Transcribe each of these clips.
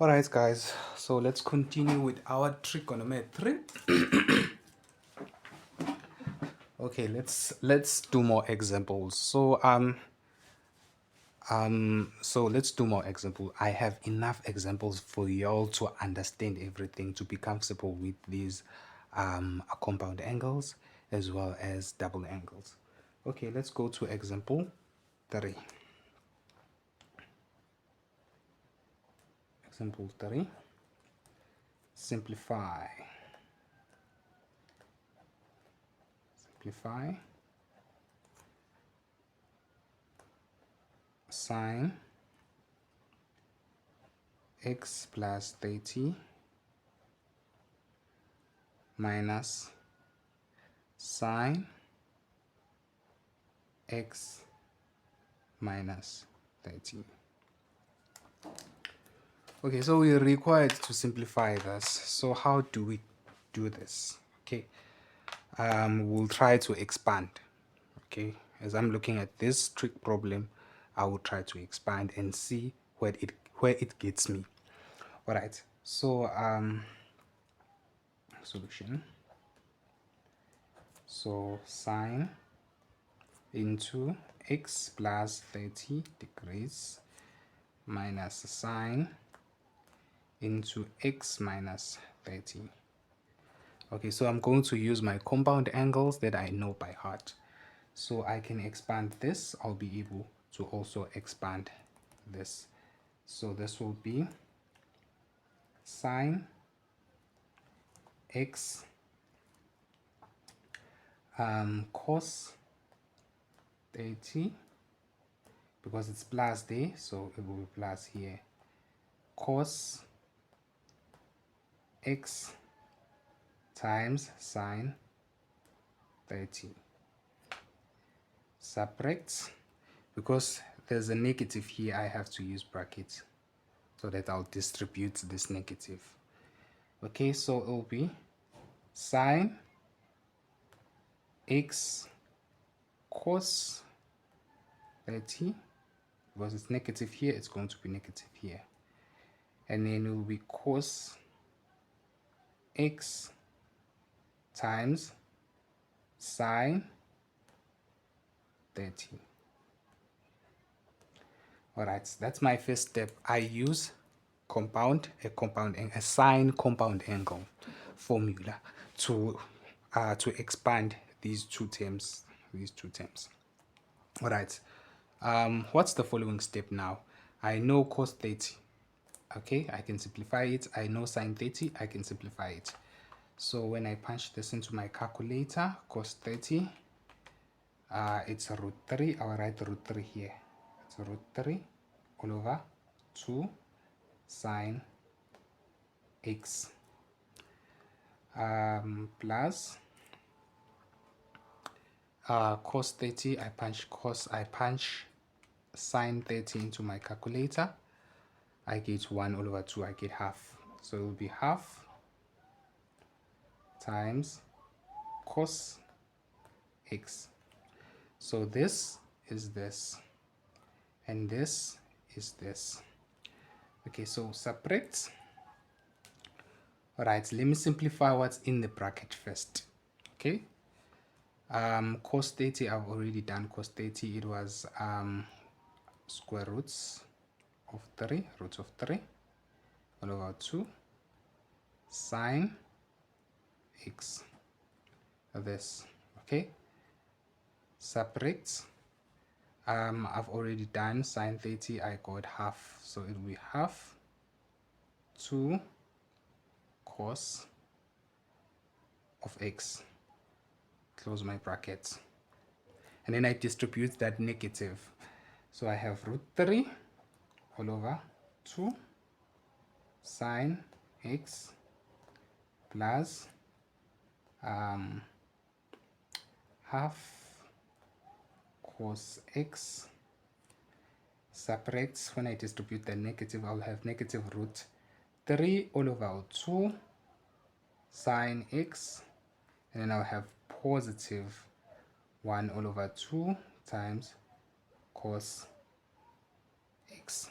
Alright guys, so let's continue with our trigonometry. Okay, let's do more examples. So let's do more examples. I have enough examples for y'all to understand everything, to be comfortable with these compound angles as well as double angles. Okay, let's go to example 3. Example 3. Simplify. Sine x plus 30 minus sine x minus 30. Okay, so we're required to simplify this. So how do we do this? Okay, we'll try to expand. Okay, as I'm looking at this trick problem, I will try to expand and see where it gets me. All right, so solution. So sine into x plus 30 degrees minus sine into x minus 30. Okay, so I'm going to use my compound angles that I know by heart. So I can expand this. I'll be able to also expand this. So this will be sine x cos 30, because it's plus there, so it will be plus here, cos x times sine 30, subtract, because there's a negative here, I have to use brackets so that I'll distribute this negative. Okay, so it will be sine x cos 30, because it's negative here, it's going to be negative here, and then it will be cos x times sine 30. All right, that's my first step. I use a sine compound angle formula to expand these two terms. All right, what's the following step now? I know cos 30. Okay, I can simplify it. I know sine 30, I can simplify it. So when I punch this into my calculator, cos 30, it's root 3. I'll write root 3 here. It's root 3 all over 2 sine x plus cos 30. I punch sine 30 into my calculator. I get 1 all over 2. I get half. So it will be half times cos x. So this is this, and this is this. Okay, so subtract. All right, let me simplify what's in the bracket first. Okay, cos 30, I've already done cos 30. It was square roots of 3 all over 2 sine x, this. Okay, subtract. I've already done sine 30. I got half, so it will be half 2 cos of x, close my brackets, and then I distribute that negative. So I have root 3 all over 2 sine x plus half cos x, subtracts. When I distribute the negative, I'll have negative root 3 all over 2 sine x, and then I'll have positive 1 all over 2 times cos x.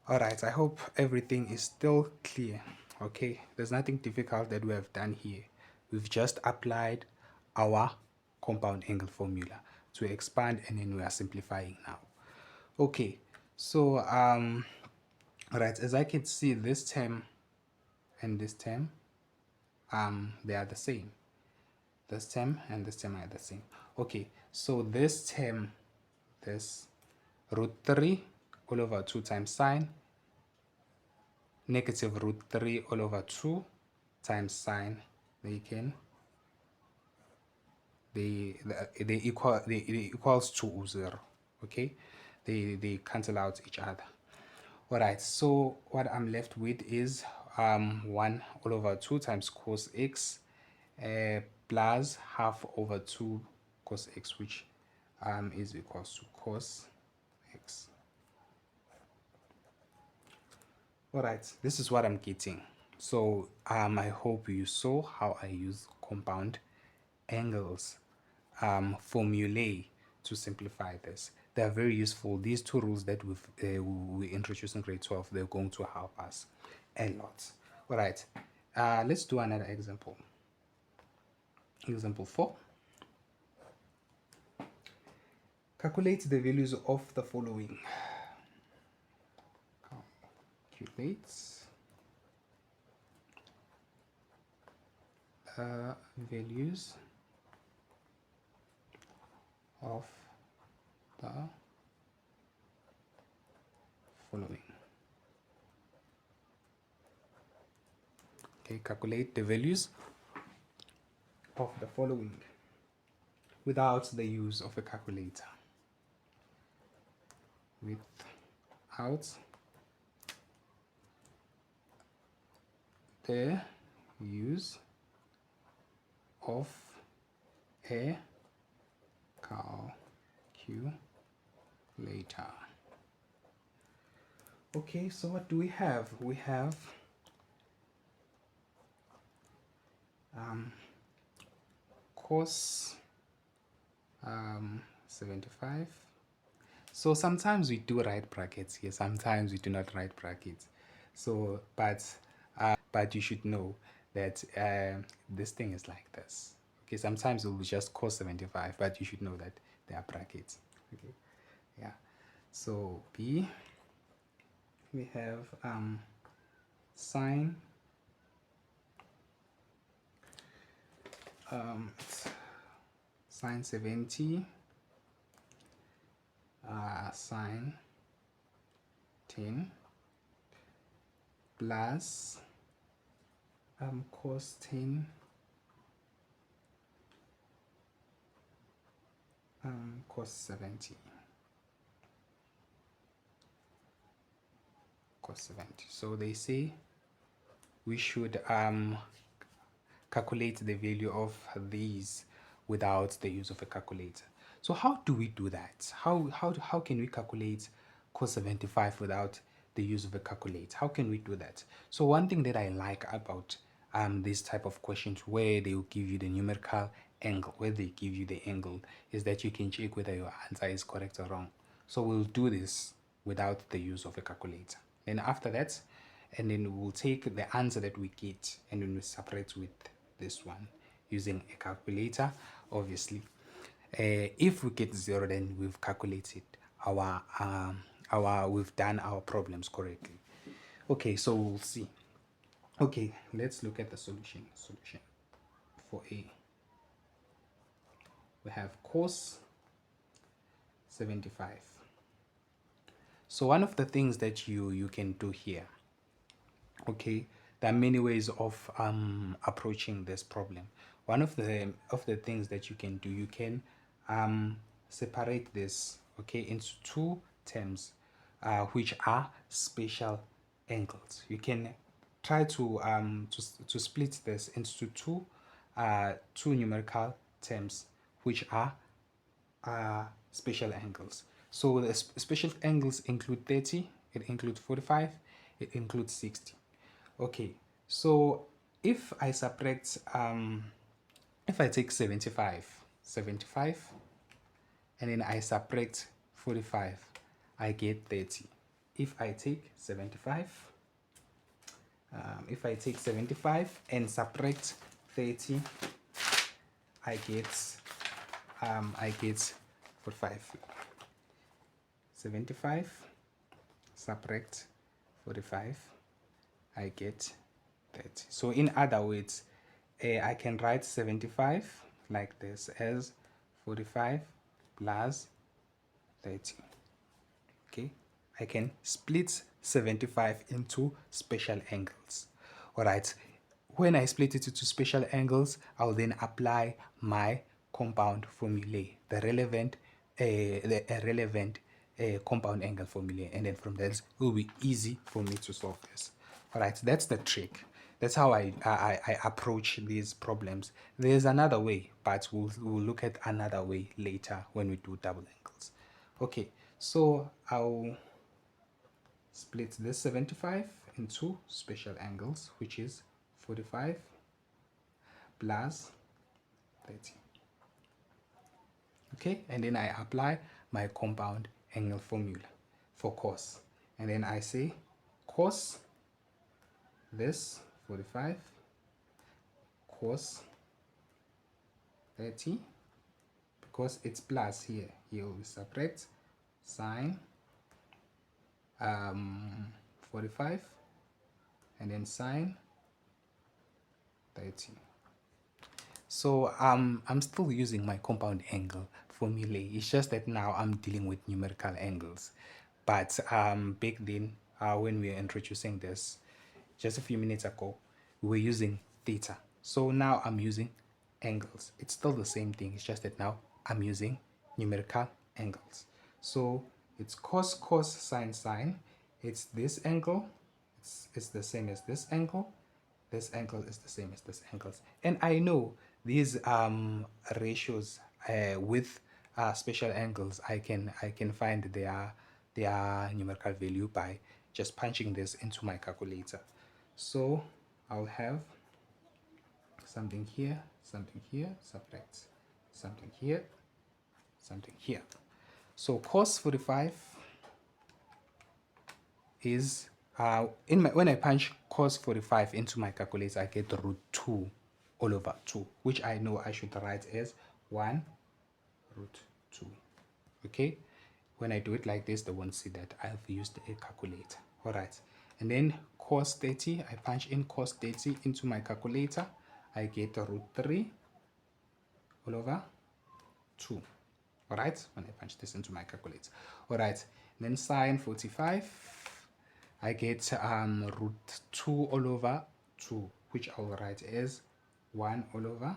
All right, I hope everything is still clear. Okay, there's nothing difficult that we have done here. We've just applied our compound angle formula to expand, and then we are simplifying now. Okay, so all right, as I can see, this term and this term, they are the same. This term and this term are the same. Okay, so this term, this root 3 all over 2 times sine, negative root 3 all over 2 times sine, they equals to 0. Okay, they cancel out each other. All right, so what I'm left with is 1 all over 2 times cos x plus half over 2 cos x, which is equals to cos x. All right, this is what I'm getting. So I hope you saw how I use compound angles formulae to simplify this. They are very useful. These two rules that we introduced in grade 12, they're going to help us a lot. All right, let's do another example. Example 4. Calculate the values of the following. Calculate values of the following. Okay, calculate the values of the following without the use of a calculator. Without the use of a calculator. Okay, so what do we have? We have cos 75. So sometimes we do write brackets here, sometimes we do not write brackets. So but you should know that this thing is like this. Okay, sometimes it will just cos 75, but you should know that there are brackets. Okay, yeah. So B, we have sine sine 70, sine 10 plus cos 10 cos 70. Cos 70. So they say we should calculate the value of these without the use of a calculator. So how do we do that? How can we calculate cos 75 without the use of a calculator? How can we do that? So one thing that I like about this type of questions where they will give you the numerical angle, where they give you the angle, is that you can check whether your answer is correct or wrong. So we'll do this without the use of a calculator. And after that, and then we'll take the answer that we get and then we separate with this one using a calculator, obviously. If we get 0, then we've calculated we've done our problems correctly. Okay, so we'll see. Okay, let's look at the solution. For A, we have cos 75. So one of the things that you can do here, okay, there are many ways of approaching this problem. One of the things that you can do, you can separate this, okay, into two terms which are special angles. You can try to split this into two numerical terms which are special angles. So the special angles include 30, it includes 45, it includes 60. Okay, so if I subtract if I take 75 and then I subtract 45, I get 30. if I take 75, if I take 75 and subtract 30, I get 45. 75 subtract 45, I get 30. So in other words, I can write 75 like this as 45 plus 30. Okay, I can split 75 into special angles. All right, when I split it into special angles, I'll then apply my compound formulae, the relevant compound angle formulae, and then from there it will be easy for me to solve this. All right, that's the trick. That's how I approach these problems. There's another way, but we'll look at another way later when we do double angles. Okay, so I'll split this 75 into special angles, which is 45 plus 30. Okay, and then I apply my compound angle formula for cos, and then I say cos this 45 cos 30, because it's plus here we subtract sine 45 and then sine 30. So I'm still using my compound angle formulae. It's just that now I'm dealing with numerical angles. But back then, when we were introducing this just a few minutes ago, we were using theta. So now I'm using angles. It's still the same thing. It's just that now I'm using numerical angles. So it's cos sine sine. It's this angle. It's the same as this angle. This angle is the same as this angle. And I know these ratios with special angles, I can find their numerical value by just punching this into my calculator. So I'll have something here, subtract something here, something here. So cos 45 is when I punch cos 45 into my calculator, I get root 2 all over 2, which I know I should write as 1 root 2. Okay, when I do it like this, they won't see that I've used a calculator. All right, and then cos 30, I punch in cos 30 into my calculator, I get root 3 all over 2. All right, when I punch this into my calculator. All right, and then sine 45, I get root 2 all over 2, which I'll write as 1 all over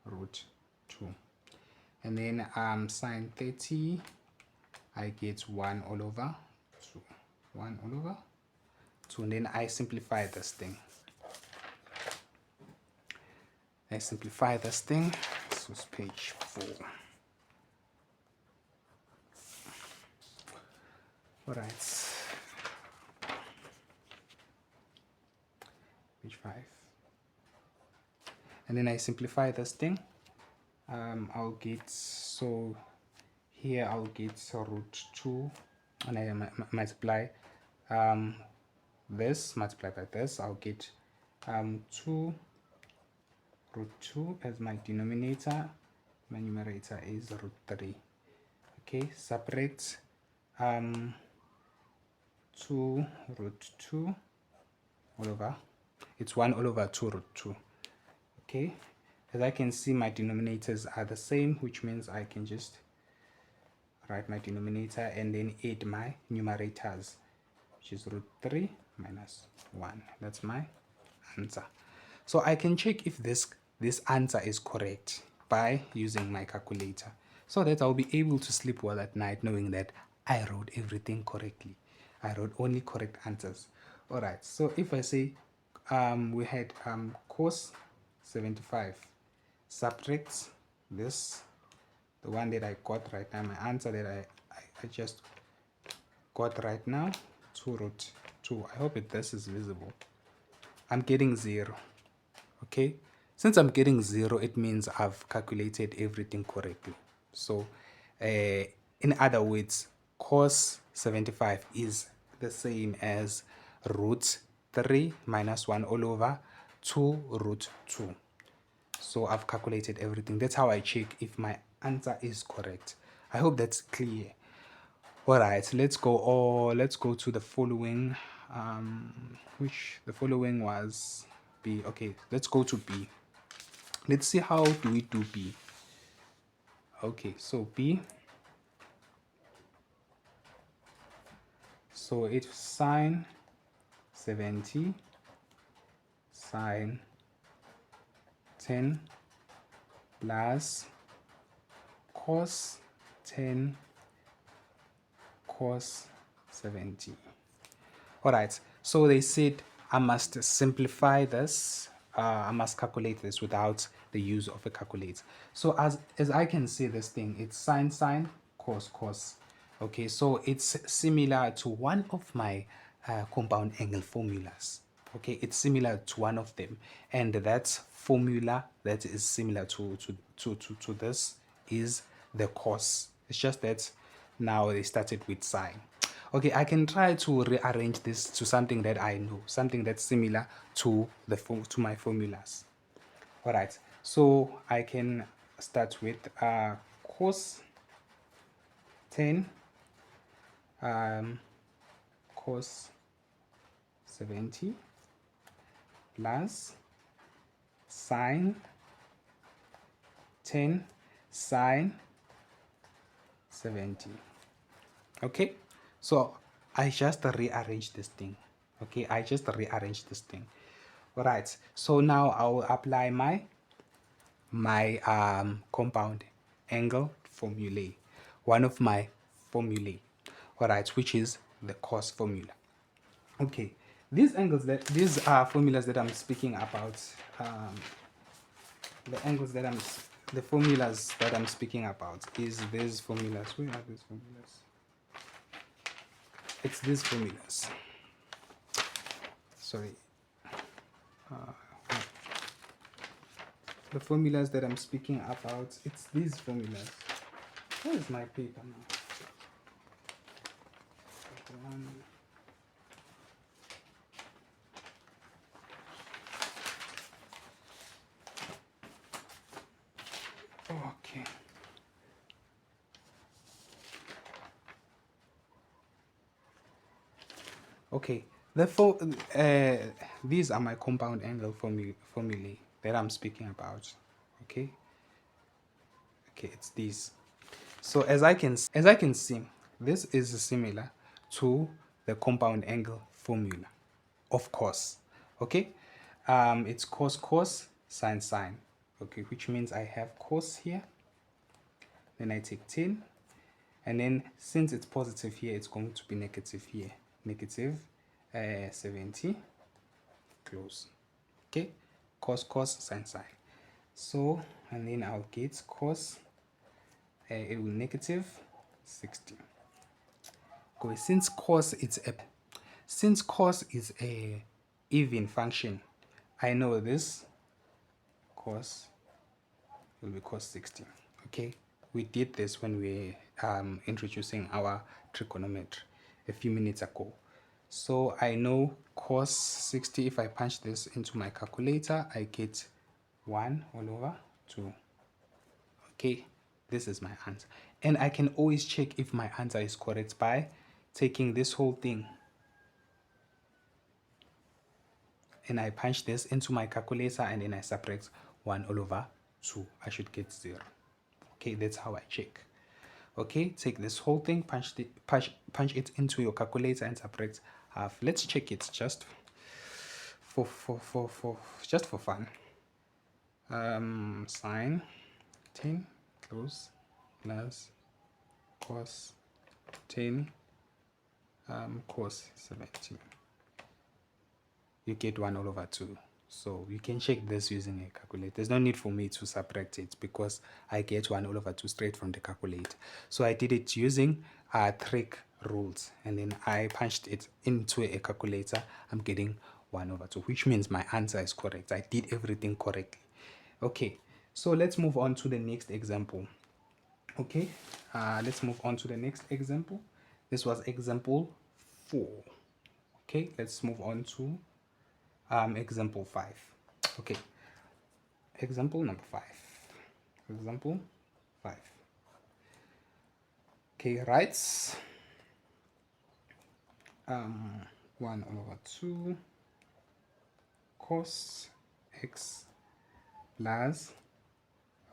root 2. And then sine 30, I get 1 all over 2. 1 all over 2. And then I simplify this thing. So it's page 4. All right. Page 5. And then I simplify this thing. I'll get, so here I'll get root 2, and I multiply this, multiply by this, I'll get 2 root 2 as my denominator. My numerator is root 3. Okay, subtract 2 root 2 all over, it's 1 all over 2 root 2. Okay, as I can see, my denominators are the same, which means I can just write my denominator and then add my numerators, which is root 3 minus 1. That's my answer. So I can check if this answer is correct by using my calculator, so that I'll be able to sleep well at night knowing that I wrote everything correctly. I wrote only correct answers. All right, so if I say we had cos 75, subtract this, the one that I got right now, my answer that I just got right now, 2 root 2. I hope this is visible. I'm getting 0. Okay, since I'm getting 0, it means I've calculated everything correctly. So in other words, cos 75 is the same as root 3 minus 1 all over 2 root 2. So I've calculated everything. That's how I check if my answer is correct. I hope that's clear. All right, let's go to the following, which the following was B. Okay, let's go to B. Let's see how do we do B. Okay, so B, so it's sine 70 sine 10 plus cos 10 cos 70. All right, so they said I must simplify this. I must calculate this without the use of a calculator. So as I can see this thing, it's sine sine cos cos. Okay, so it's similar to one of my compound angle formulas. Okay, it's similar to one of them, and that formula that is similar to this is the cos. It's just that now they started with sine. Okay, I can try to rearrange this to something that I know, something that's similar to to my formulas. All right, so I can start with cos 10 cos 70 plus sine 10 sine 70. Okay, so I just rearrange this thing. Okay, I just rearrange this thing. All right, so now I will apply my compound angle formulae, one of my formulae. All right, which is the cos formula. Okay, these formulas that I'm speaking about, the formulas that I'm speaking about is these formulas. Where are these formulas? It's these formulas. Sorry. The formulas that I'm speaking about, it's these formulas. Where is my paper now? Okay. Okay. These are my compound angle formulae that I'm speaking about. Okay. Okay, it's these. So as I can see, this is similar to the compound angle formula, of course. Okay, it's cos cos sine sine. Okay, which means I have cos here, then I take 10, and then since it's positive here, it's going to be negative here, negative 70, close. Okay, cos cos sine sine. So, and then I'll get cos, it will negative 60. Okay, since cos is a even function, I know this cos will be cos 60. Okay, we did this when we introducing our trigonometry a few minutes ago. So I know cos 60. If I punch this into my calculator, I get 1 all over 2. Okay, this is my answer, and I can always check if my answer is correct by taking this whole thing and I punch this into my calculator, and then I subtract 1 all over 2. I should get 0. Okay, that's how I check. Okay, take this whole thing, punch it into your calculator and subtract half. Let's check it just for fun. Sine 10 close plus cos 10 cos 70. You get 1 all over 2. So you can check this using a calculator. There's no need for me to subtract it because I get 1 all over 2 straight from the calculator. So I did it using trig rules, and then I punched it into a calculator. I'm getting 1 over 2, which means my answer is correct. I did everything correctly. Okay, so let's move on to the next example. Okay, let's move on to the next example. This was example 4. Okay, let's move on to example 5. Okay, example number 5. Example 5. Okay, writes 1 over 2 cos x plus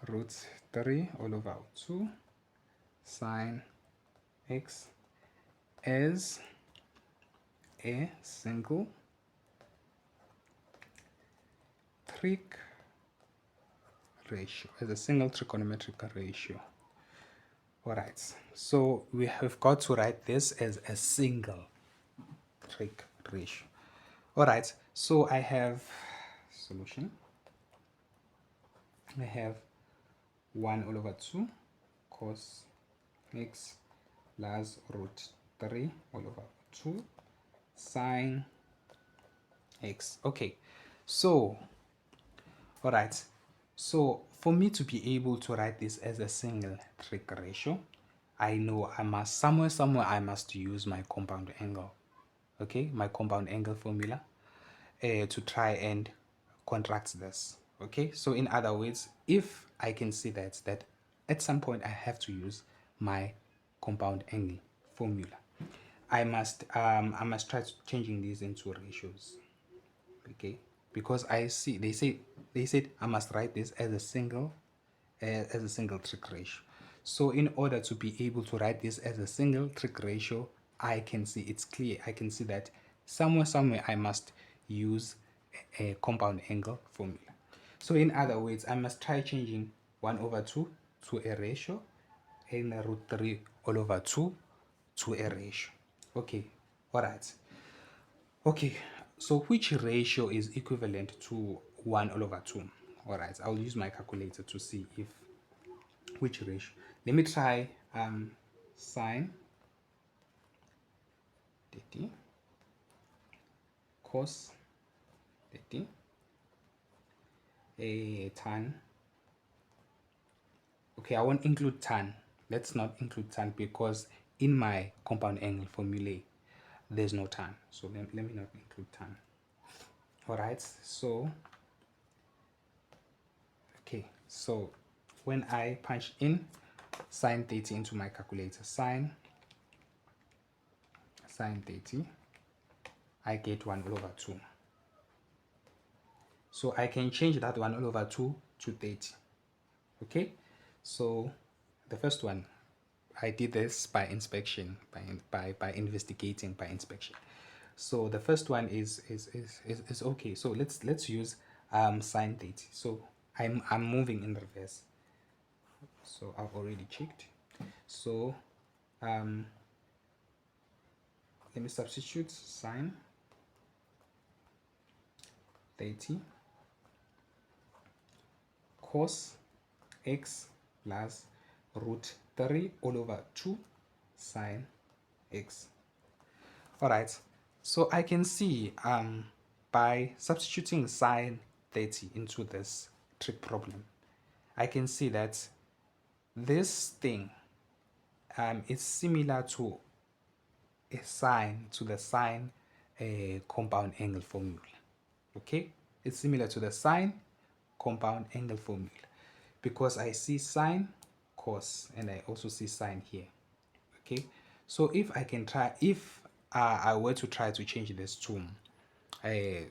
root 3 all over 2 sine x as a single trig ratio, as a single trigonometric ratio. All right, so we have got to write this as a single trig ratio. All right, so I have solution. I have 1 all over 2 cos x plus root 3 all over 2 sine x. Okay, so all right, so for me to be able to write this as a single trig ratio, I know I must somewhere I must use my compound angle. Okay, my compound angle formula to try and contract this. Okay, so in other words, if I can see that at some point I have to use my compound angle formula, I must try to changing these into ratios. Okay, because I see they said I must write this as a single trig ratio. So in order to be able to write this as a single trig ratio, I can see it's clear. I can see that somewhere I must use a compound angle formula. So in other words, I must try changing 1 over 2 to a ratio and root 3 all over 2 to a ratio. Okay, all right. Okay, so which ratio is equivalent to 1 all over 2? All right, I'll use my calculator to see if which ratio. Let me try sine 30 cos 30 a tan. Okay, I won't include tan. Let's not include tan because in my compound angle formula there's no tan, so let me not include tan. All right, so okay, so when I punch in sine 30 into my calculator, sine 30, I get 1 over 2. So I can change that 1 over 2 to 30. Okay, so the first one, I did this by inspection, by investigating by inspection. So the first one is okay. So let's use sine 30. So I'm moving in reverse. So I've already checked. So let me substitute sine 30 cos x plus root 3 all over 2 sine x. All right, so I can see by substituting sine 30 into this trig problem, I can see that this thing is similar to a sine to the sine compound angle formula. Okay, it's similar to the sine compound angle formula because I see sine, cos, and I also see sine here. Okay, so if I can try, if I were to try to change this to a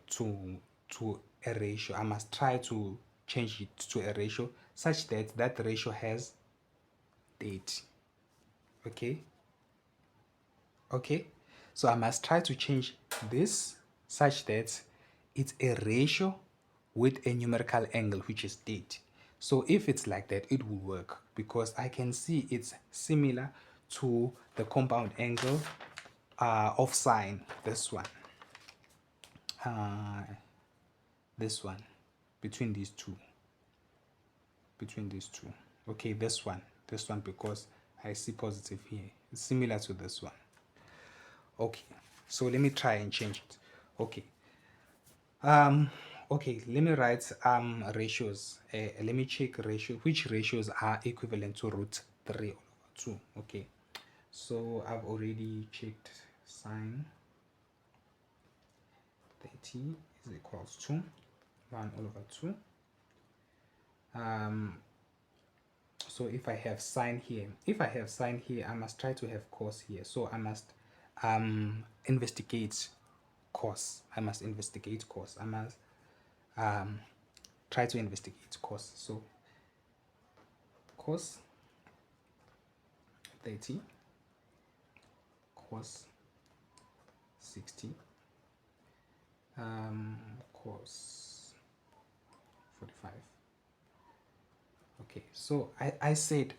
ratio, I must try to change it to a ratio such that that ratio has 30. Okay, so I must try to change this such that it's a ratio with a numerical angle which is 30. So if it's like that, it will work because I can see it's similar to the compound angle of sine, this one, between these two, okay, this one because I see positive here, it's similar to this one. Okay, so let me try and change it. Okay, okay, let me write ratios. Let me check which ratios are equivalent to root 3 over 2. Okay, so I've already checked sine 30 is equals to 1 over 2. So if I have sine here, I must try to have cos here. So I must investigate cos. I must try to investigate cos. So cos 30, cos 60, cos 45. Okay, so I said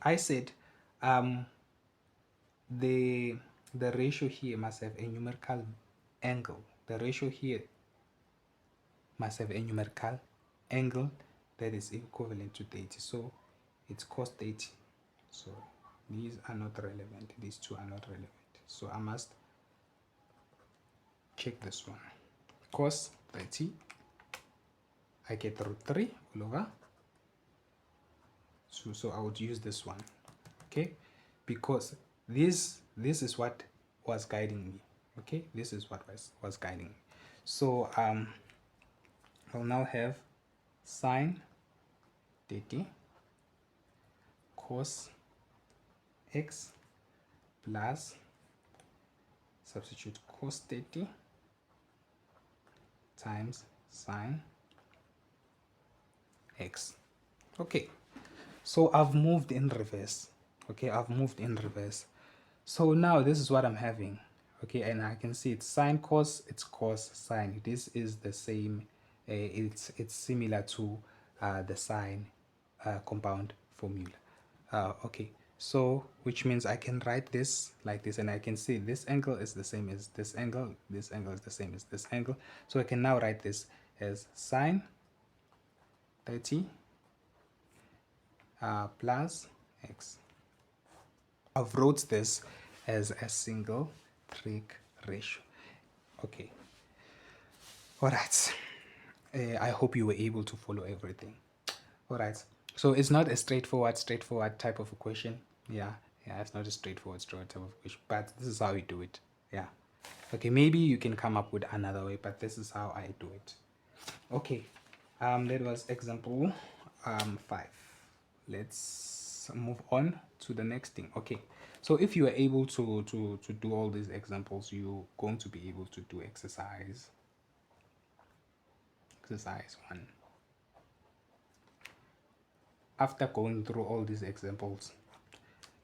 the ratio here must have a numerical angle. The ratio here must have a numerical angle that is equivalent to 30. So it's cos 30. So these are not relevant. These two are not relevant. So I must check this one. Cos 30, I get root 3 all over 2. So I would use this one. Okay, because this is what was guiding me. Okay, this is what was guiding me. So I'll now have sine 30 cos x plus, substitute cos 30 times sine x. Okay, so I've moved in reverse. Okay, I've moved in reverse. So now this is what I'm having. Okay, and I can see it's sine cos, it's cos sine. This is the same. It's similar to the sine compound formula. Okay, so which means I can write this like this, and I can see this angle is the same as this angle, this angle is the same as this angle. So I can now write this as sine 30 plus x. I've wrote this as a single trig ratio. Okay, all right. I hope you were able to follow everything. All right, so it's not a straightforward type of equation. Yeah, it's not a straightforward type of equation, but this is how you do it. Yeah, okay, maybe you can come up with another way, but this is how I do it. Okay, that was example 5. Let's move on to the next thing. Okay, so if you are able to do all these examples, you're going to be able to do exercise 1. After going through all these examples,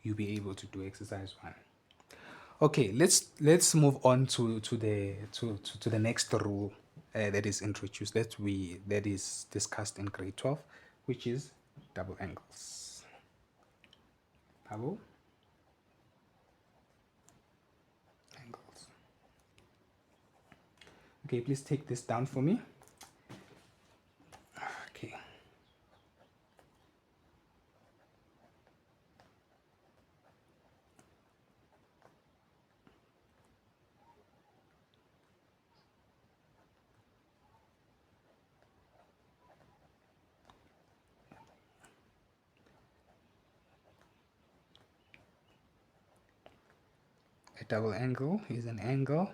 you'll be able to do exercise 1. Okay, let's move on to the next rule that is introduced, that is discussed in grade 12, which is double angles. Double angles. Okay, please take this down for me. Okay. A double angle is an angle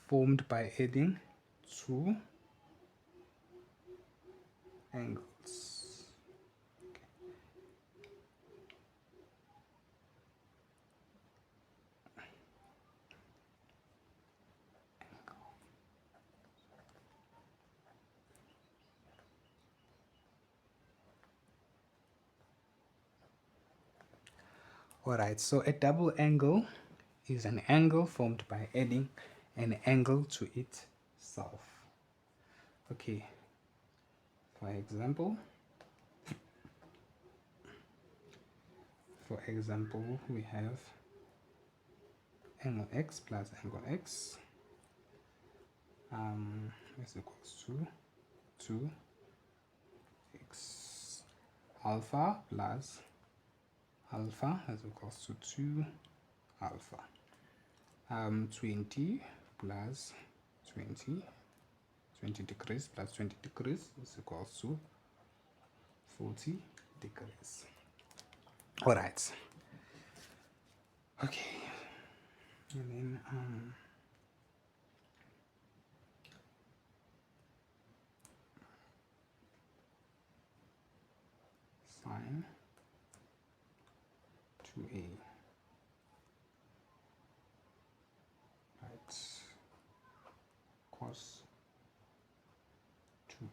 formed by adding two angles. Alright, so a double angle is an angle formed by adding an angle to itself. Okay, for example, we have angle x plus angle x is equals to 2x. Alpha plus alpha is equals to 2 alpha. 20 plus 20 degrees plus 20 degrees is equals to 40 degrees. All right. Okay. And then sine 2a, right, cos 2.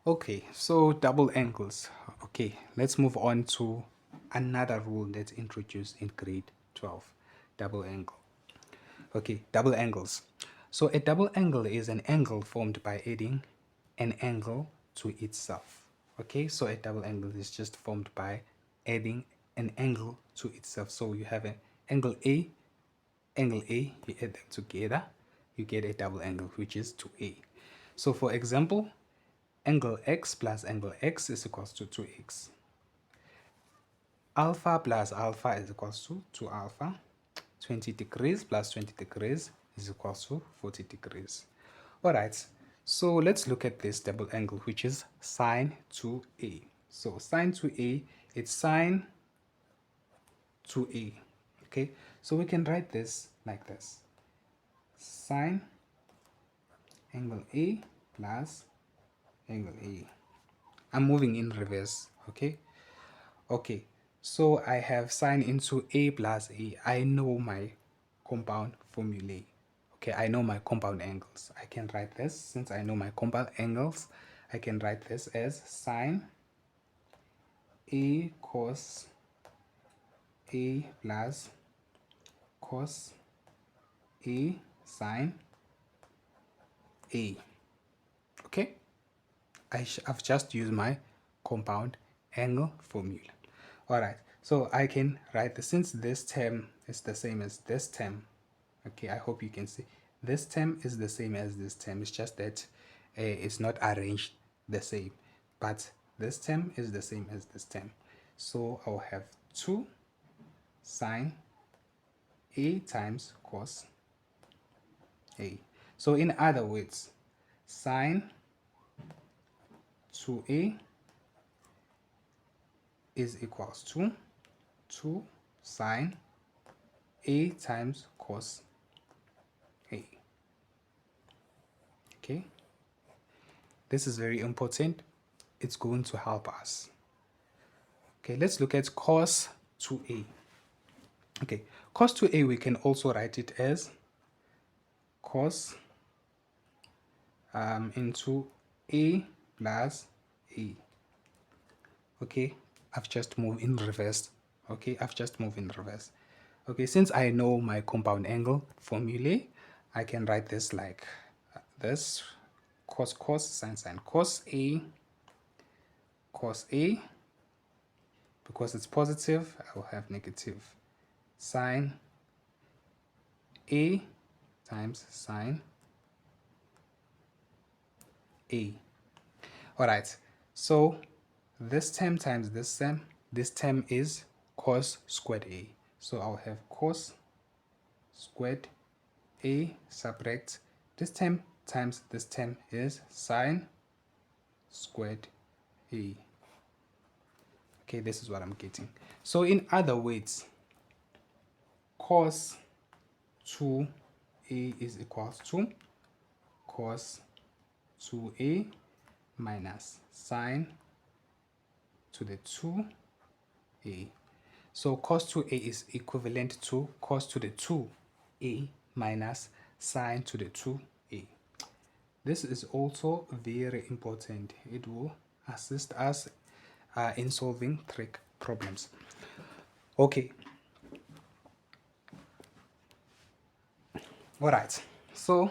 Okay, so double angles. Okay, let's move on to another rule that's introduced in grade 12, double angle. Okay, double angles. So a double angle is an angle formed by adding an angle to itself. Okay, so a double angle is just formed by adding an angle to itself. So you have an angle A, you add them together, you get a double angle, which is 2A. So for example, angle x plus angle x is equals to 2x. Alpha plus alpha is equals to 2 alpha. 20 degrees plus 20 degrees is equals to 40 degrees. Alright, so let's look at this double angle, which is sine 2a. So sine 2a, it's sine 2a. Okay, so we can write this like this. Sine angle A plus angle A. I'm moving in reverse, okay? Okay, so I have sine into A plus A. I know my compound formulae. Okay, I know my compound angles. I can write this, since I know my compound angles, I can write this as sine A cos A plus cos A sine A. Okay, I've just used my compound angle formula. Alright, so I can write this, since this term is the same as this term. Okay, I hope you can see this term is the same as this term. It's just that it's not arranged the same, but this term is the same as this term. So I'll have 2 sine A times cos A. So in other words, sine 2a is equals to 2 sine A times cos A. Okay, this is very important. It's going to help us. Okay, let's look at cos 2a. Okay, cos 2a, we can also write it as cos into a plus a. Okay, I've just moved in reverse. Okay, I've just moved in reverse. Okay, since I know my compound angle formulae, I can write this like this: cos sine cos a, because it's positive, I will have negative sine a times sine a. Alright, so this term times this term is cos squared a. So I'll have cos squared a subtract this term times this term is sine squared a. Okay, this is what I'm getting. So in other words, cos 2a is equals to cos 2a minus sine to the 2a. So cos 2a is equivalent to cos to the 2a minus sine to the 2a. This is also very important. It will assist us in solving trig problems. Okay. Alright, so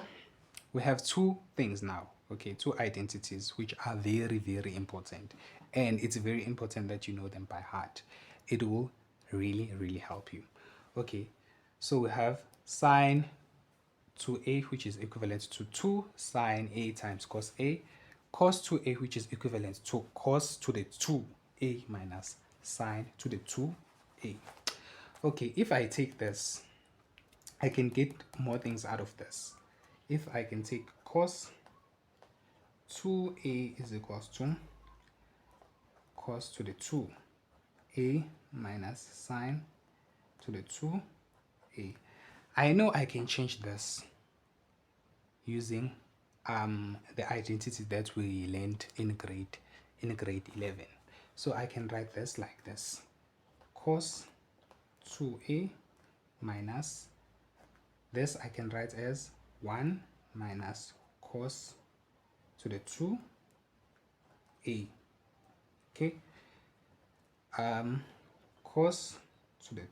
we have two things now. Okay, two identities which are very, very important. And it's very important that you know them by heart. It will really, really help you. Okay, so we have sine 2a, which is equivalent to 2 sine a times cos a, cos 2a, which is equivalent to cos to the 2a minus sine to the 2a. Okay, if I take this, I can get more things out of this. If I can take cos 2a is equals to cos to the 2a minus sine to the 2a. I know I can change this using the identity that we learned in grade 11. So I can write this like this: cos 2a minus, this I can write as 1 minus cos to the 2a. Okay, cos to the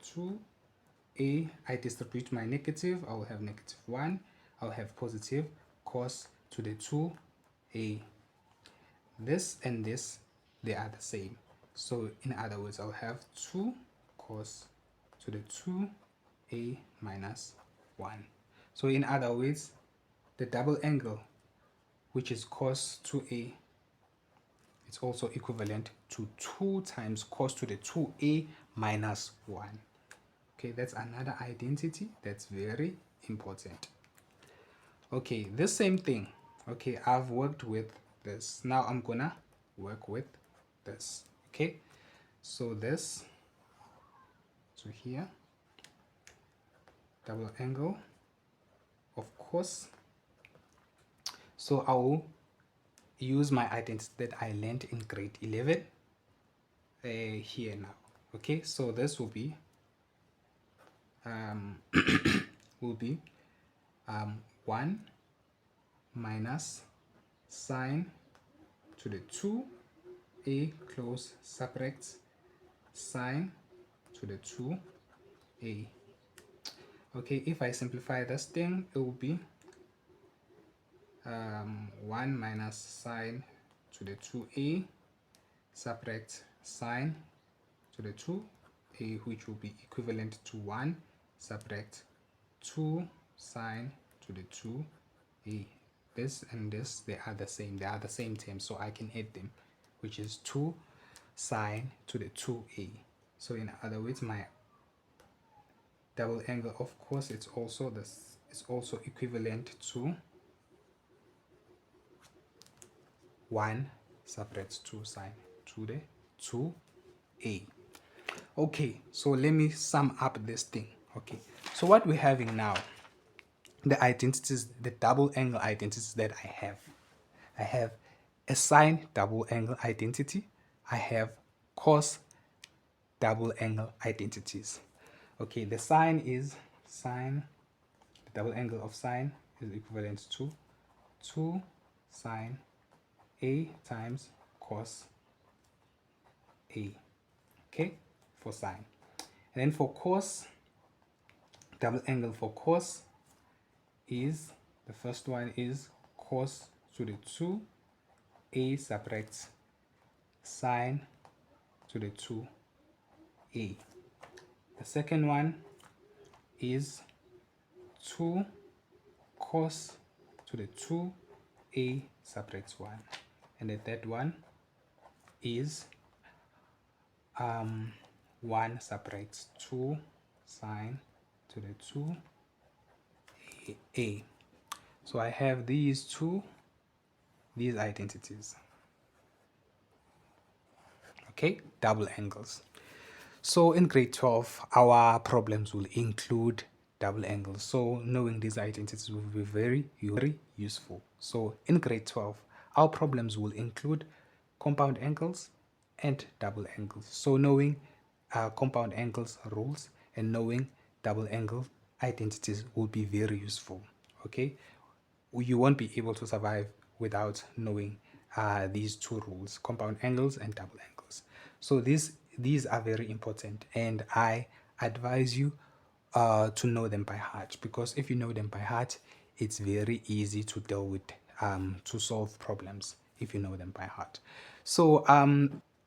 2a, I distribute my negative, I will have negative 1, I'll have positive cos to the 2a. This and this, they are the same, so in other words I'll have 2 cos to the 2a minus 1. So in other words, the double angle, which is cos 2a, it's also equivalent to 2 times cos to the 2a minus 1. Okay, that's another identity that's very important. Okay, the same thing. Okay, I've worked with this. Now I'm gonna work with this. Okay, so this to here, double angle, of course. So I will use my identity that I learned in grade 11 here now. Okay, so this will be will be 1 minus sine to the 2a close subtract sine to the 2a. Okay, if I simplify this thing, it will be 1 minus sine to the 2a subtract sine to the 2a, which will be equivalent to 1 subtract 2 sine to the 2a. This and this, they are the same term, so I can add them, which is 2 sine to the 2a. So in other words, my double angle, of course, it's also equivalent to 1 subtract 2 sine to the 2a. Okay, so let me sum up this thing. Okay, so what we're having now, the identities, the double angle identities that I have a sine double angle identity, I have cos double angle identities. Okay, the sine, the double angle of sine is equivalent to 2 sine a times cos a. Okay, for sine. And then for cos, double angle for cos is, the first one is cos to the 2a subtract sine to the 2a. The second one is 2 cos to the 2a subtract 1. And the third one is 1 subtracts 2 sine to the 2a. So I have these identities. Okay, double angles. So in grade 12, our problems will include double angles. So knowing these identities will be very useful. So in grade 12, our problems will include compound angles and double angles. So knowing compound angles rules and knowing double angle identities will be very useful. Okay, you won't be able to survive without knowing these two rules, compound angles and double angles. So these are very important, and I advise you to know them by heart, because if you know them by heart, it's very easy to deal with to solve problems if you know them by heart. So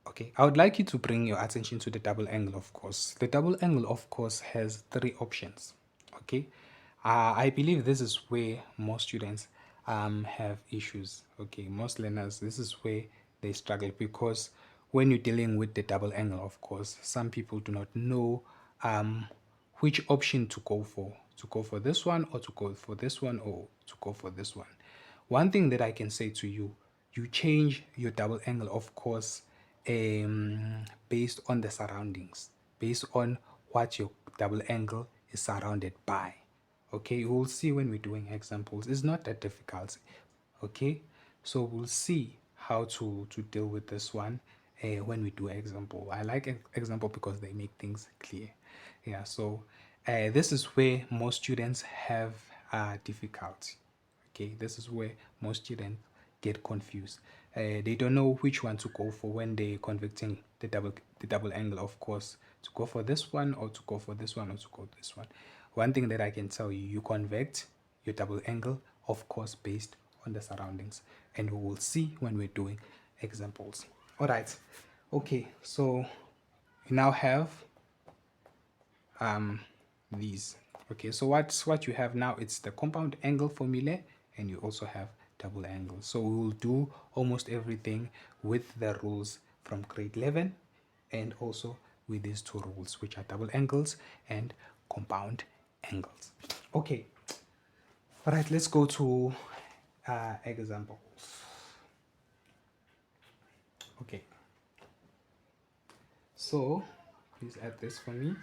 okay, I would like you to bring your attention to the double angle of course. The double angle of course has 3 options. Okay, I believe this is where most students have issues. Okay, most learners, this is where they struggle, because when you're dealing with the double angle, of course, some people do not know which option to go for this one, or to go for this one, or to go for this one. One thing that I can say to you, you change your double angle, of course, based on the surroundings, based on what your double angle is surrounded by. Okay, you will see when we're doing examples, it's not that difficult. Okay, so we'll see how to deal with this one when we do example. I like example because they make things clear. Yeah, so this is where most students have difficulty. Okay, this is where most students get confused. They don't know which one to go for when they're converting the double angle, of course, to go for this one or to go for this one or to go this one. One thing that I can tell you, you convert your double angle, of course, based on the surroundings, and we will see when we're doing examples. All right, okay, so you now have these. Okay, so what you have now, it's the compound angle formula, and you also have double angles. So we will do almost everything with the rules from grade 11, and also with these two rules, which are double angles and compound angles. Okay, all right, let's go to examples. Okay, so please add this for me.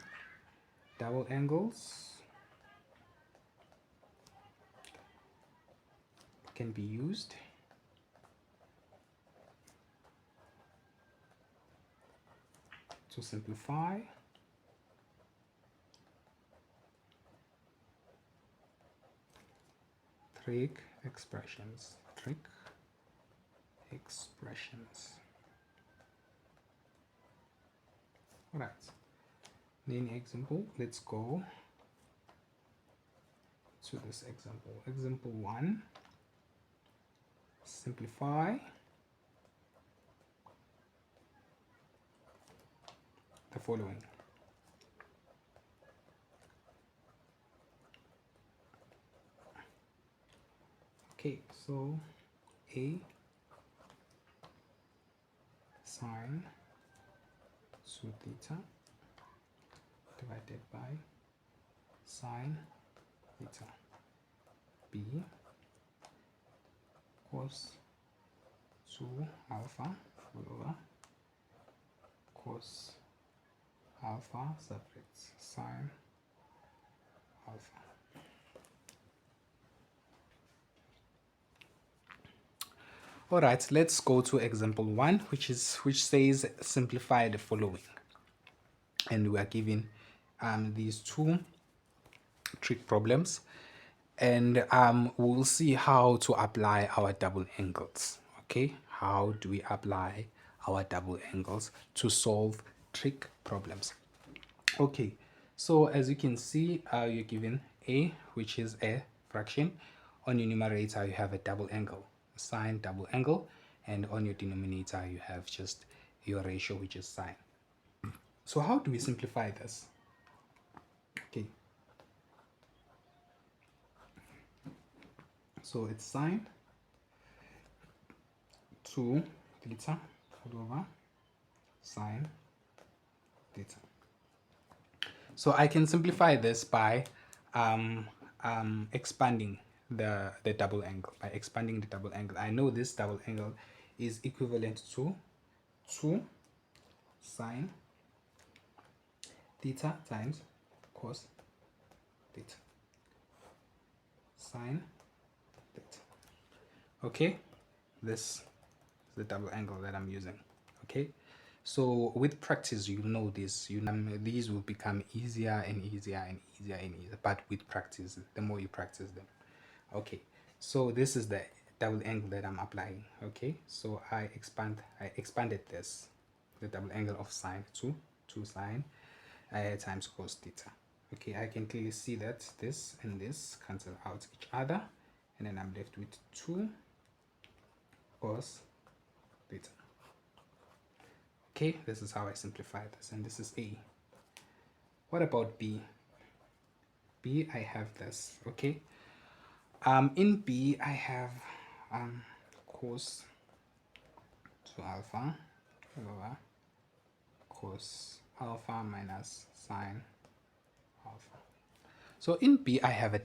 Double angles can be used to simplify trig expressions. Trig expressions. All right. Then example, let's go to this example. Example 1, simplify the following. Okay, so a sine 2 theta divided by sine theta, b cos 2 alpha over cos alpha separates sine alpha. All right, let's go to example 1, which says simplify the following, and we are given these two trig problems, and we'll see how to apply our double angles. Okay, how do we apply our double angles to solve trig problems? Okay, so as you can see, you're given a, which is a fraction. On your numerator you have a double angle, sine double angle, and on your denominator you have just your ratio, which is sine. So how do we simplify this? Okay, so it's sine 2 theta over sine theta. So I can simplify this by expanding the double angle. By expanding the double angle, I know this double angle is equivalent to 2 sine theta times cos theta. Sine theta. Okay, this is the double angle that I'm using. Okay, so with practice, you know this. These will become easier and easier and easier and easier. But with practice, the more you practice them. Okay, so this is the double angle that I'm applying. Okay, so I expanded this, the double angle of sine 2 sine times cos theta. Okay, I can clearly see that this and this cancel out each other, and then I'm left with 2 cos theta. Okay, this is how I simplify this, and this is A. What about B? B, I have this. Okay, in B I have cos 2 alpha over cos alpha minus sine alpha. So in B I have a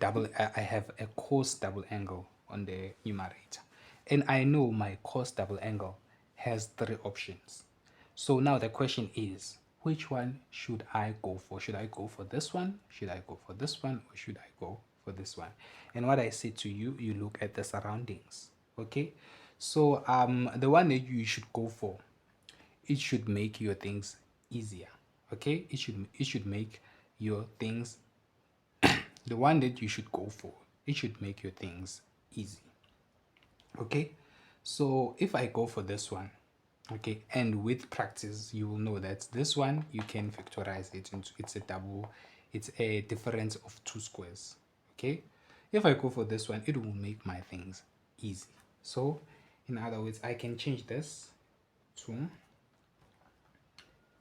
cos double angle on the numerator, and I know my cos double angle has 3 options. So now the question is, which one should I go for? Should I go for this one? Should I go for this one? Or should I go for this one? And what I say to you, you look at the surroundings. Okay, so the one that you should go for, it should make your things easier. Okay, it should make your things, the one that you should go for, it should make your things easy. Okay, so if I go for this one, okay, and with practice you will know that this one you can factorize it into, it's a difference of two squares. Okay, if I go for this one, it will make my things easy. So in other words, I can change this to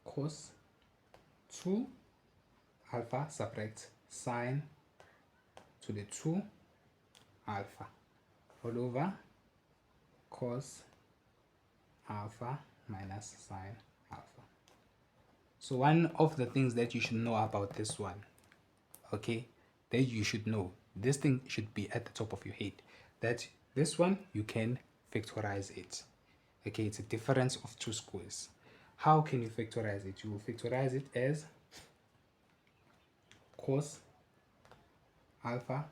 cos 2 alpha subtract sine to the 2 alpha all over cos alpha minus sine alpha. So one of the things that you should know about this one, okay, that you should know, this thing should be at the top of your head, that this one you can factorize it. Okay, it's a difference of two squares. How can you factorize it? You will factorize it as cos alpha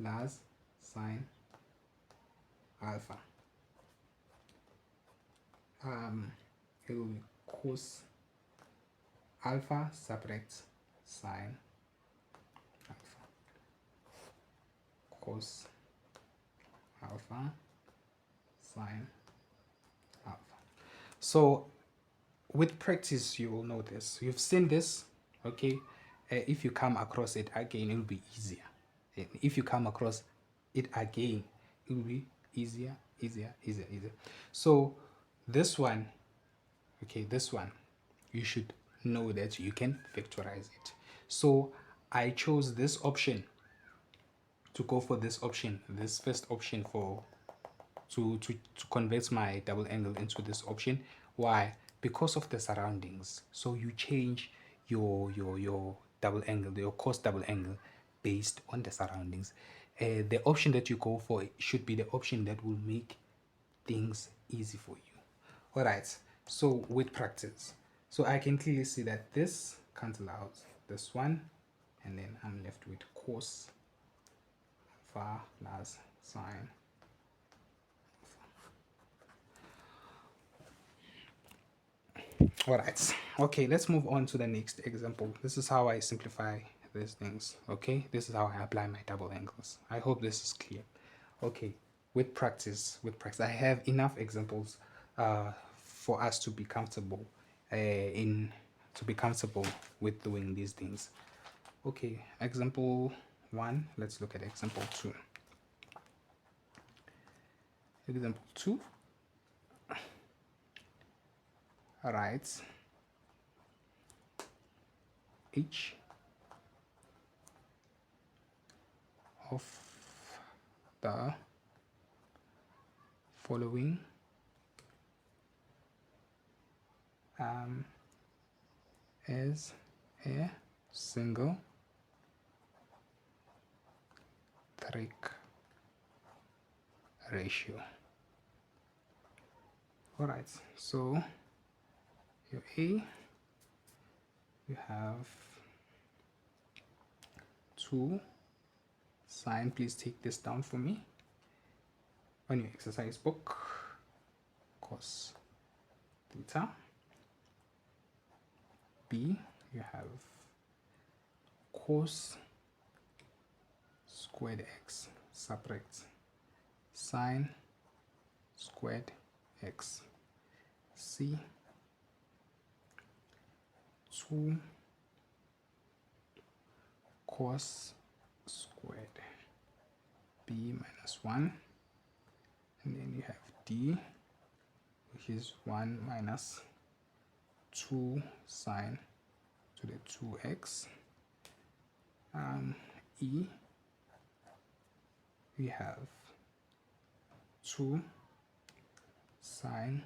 plus sine alpha. It will be cos alpha subtract sine alpha, cos alpha sine alpha. So with practice you will know this. You've seen this, okay. If you come across it again, it will be easier. If you come across it again, it will be easier. So this one, okay, this one you should know that you can factorize it. So I chose this option to go for this option, this first option, for to convert my double angle into this option. Why? Because of the surroundings. So you change your double angle, your cos double angle, based on the surroundings. The option that you go for should be the option that will make things easy for you. All right, so with practice, so I can clearly see that this cancel out this one, and then I'm left with cos alpha plus sine. All right, okay, let's move on to the next example. This is how I simplify these things. Okay, this is how I apply my double angles. I hope this is clear. Okay, with practice, I have enough examples for us to be comfortable with doing these things. Okay, example 1, let's look at example 2. Example 2. All right, each of the following is a single trig ratio. All right, so your A, you have 2 sine, please take this down for me on your exercise book, cos theta. B, you have cos squared x subtract sine squared x. C, 2 cos squared b minus 1, and then you have D, which is 1 minus 2 sine to the 2x. E, we have 2 sine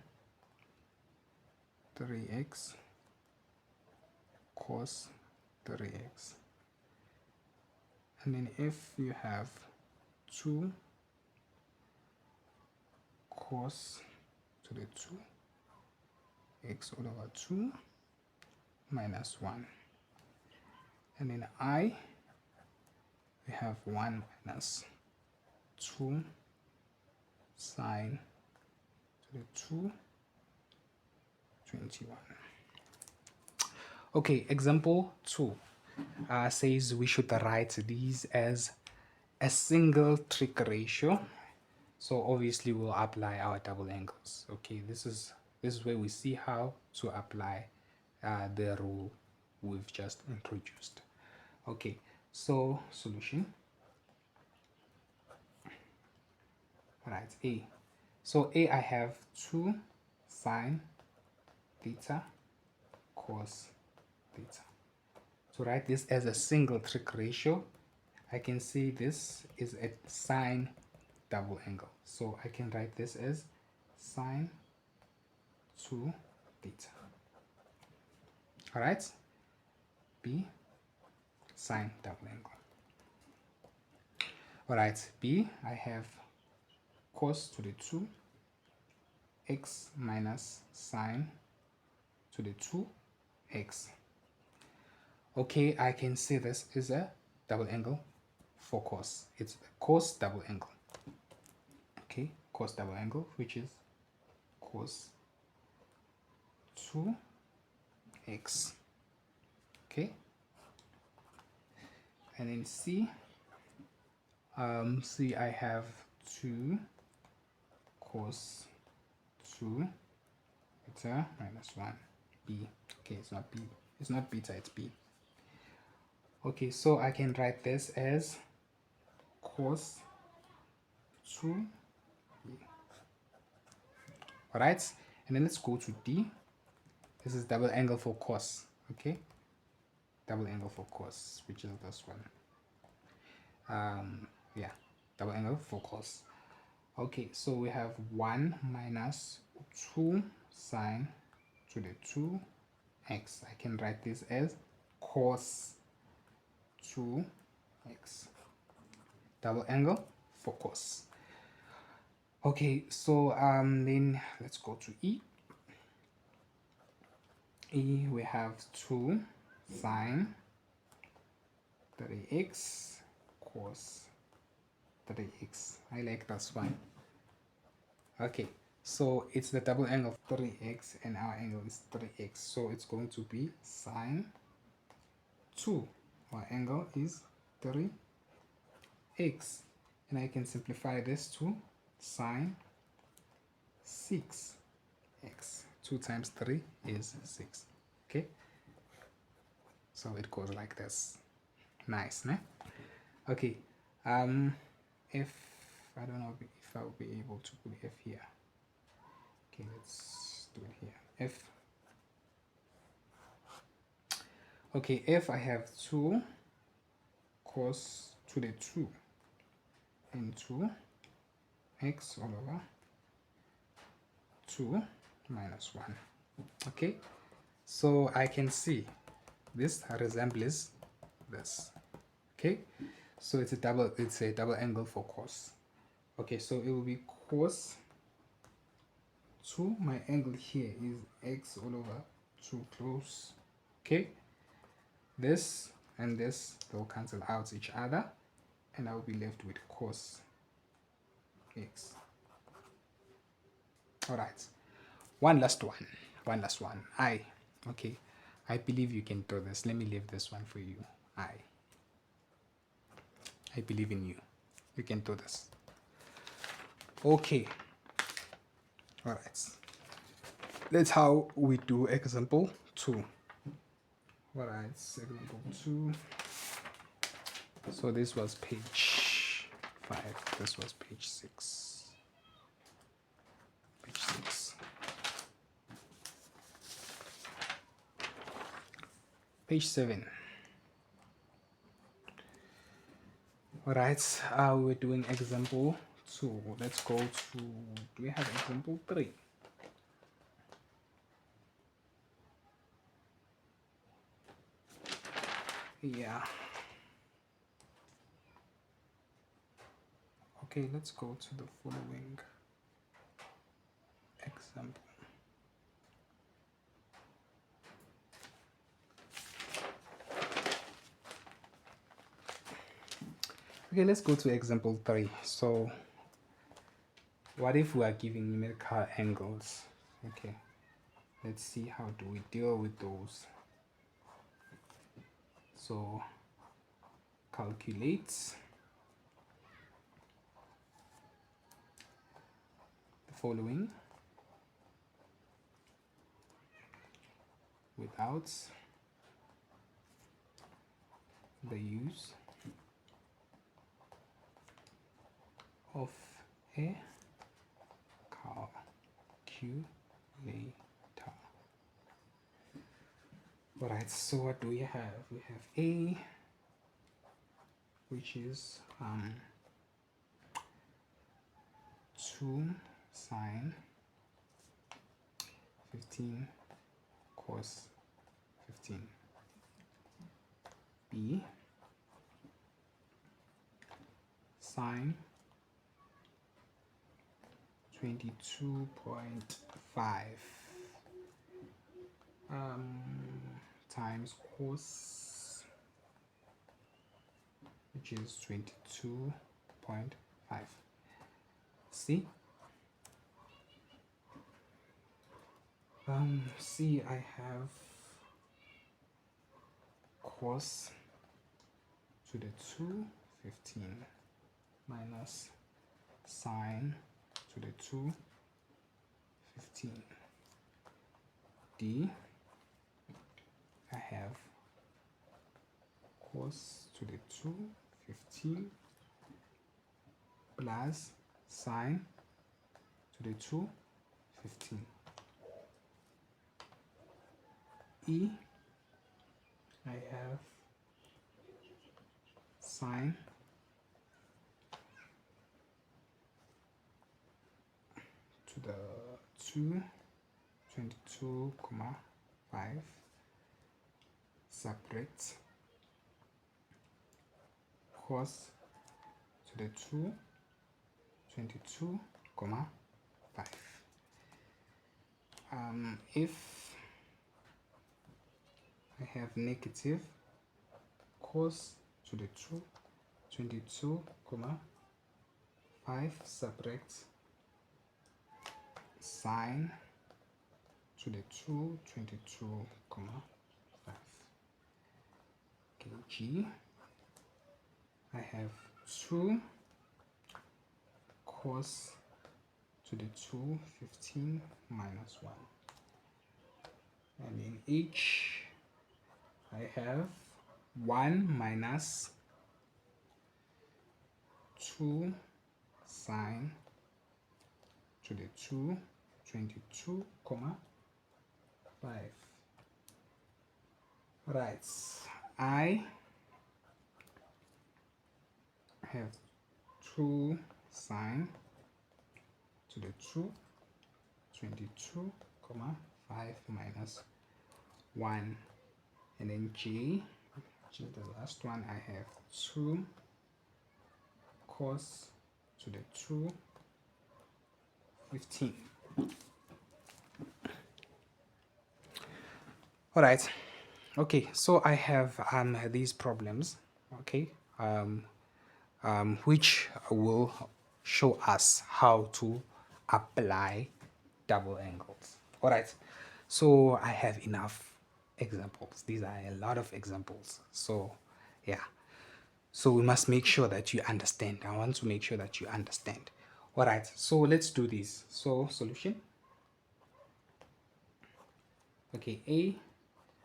3x cos 3x, and then F, you have 2 cos to the 2 x all over 2 minus 1, and then I, we have 1 minus 2 sine to the 2, 21. Okay, example 2 says we should write these as a single trig ratio. So obviously we'll apply our double angles. Okay, this is where we see how to apply the rule we've just introduced. Okay, so solution. Right, A. So A, I have 2 sine theta cos theta. To write this as a single trig ratio, I can say this is a sine double angle. So I can write this as sine 2 theta. Alright? B, sine double angle. Alright, B, I have cos to the 2 x minus sine to the 2 x. Okay, I can say this is a double angle for cos. It's a cos double angle. Okay, cos double angle, which is cos 2x. Okay, and then C, C, I have 2 cos 2 beta minus 1 b. Okay, it's not b, it's not beta, it's b. Okay, so I can write this as cos 2b. Alright, and then let's go to D. This is double angle for cos. Okay, double angle for cos, which is this one. Yeah, double angle for cos. Okay, so we have 1 minus 2 sine to the 2x. I can write this as cos 2x. Double angle for cos. Okay, so then let's go to E. E, we have 2 sine 3x cos 3x. I like this one. Okay, so it's the double angle of 3x and our angle is 3x, so it's going to be sine 2. Our angle is 3x, and I can simplify this to sine 6x. 2 times 3 is 6. Okay, so it goes like this. Nice, né? Okay, if I don't know if I'll be able to put f here. Okay, let's do it here. F. Okay, f, I have 2 cos to the 2 into x all over 2 minus 1. Okay, so I can see this resembles this. Okay, so it's a double angle for cos. Okay, so it will be cos 2, my angle here is x all over 2 close. Okay, this and this, they'll cancel out each other, and I'll be left with cos x. All right, one last one. Okay, I believe you can do this. Let me leave this one for you. I believe in you. You can do this. Okay, all right, that's how we do example 2. All right, example 2. So this was page 5, this was page 6. Page 6. Page 7. All right, we're doing example 2. Let's go to, do we have example 3? Yeah. Okay, let's go to the following example. Okay, let's go to example 3. So What if we are giving numerical angles? Okay, let's see how do we deal with those. So calculate the following without the use of a calculator. Alright, so what do we have? We have A, which is 2 sine 15 cos 15. B, sine 22.5 times cos, which is 22.5. C, C, I have cos to the 2 15 minus sine to the 2 15. D, I have cos to the 2 15 plus sine to the 2 15. E, I have sine to the 2 22.5 subtract cos to the 2 22.5. If I have negative cos to the 2 22.5 subtract sine to the 2 22.5. Okay, G, I have 2 cos to the 2 15 minus 1. And in H, I have 1 minus 2 sine to the 2 22.5. Right, I have 2 sine to the 2 22.5 minus 1. And then J, which is the last one, I have 2 cos to the 2 15. All right, okay, so I have these problems, okay, which will show us how to apply double angles. All right, so I have enough examples. These are a lot of examples. So yeah, so we must make sure that you understand. I want to make sure that you understand. All right, so let's do this. So solution. Okay, A.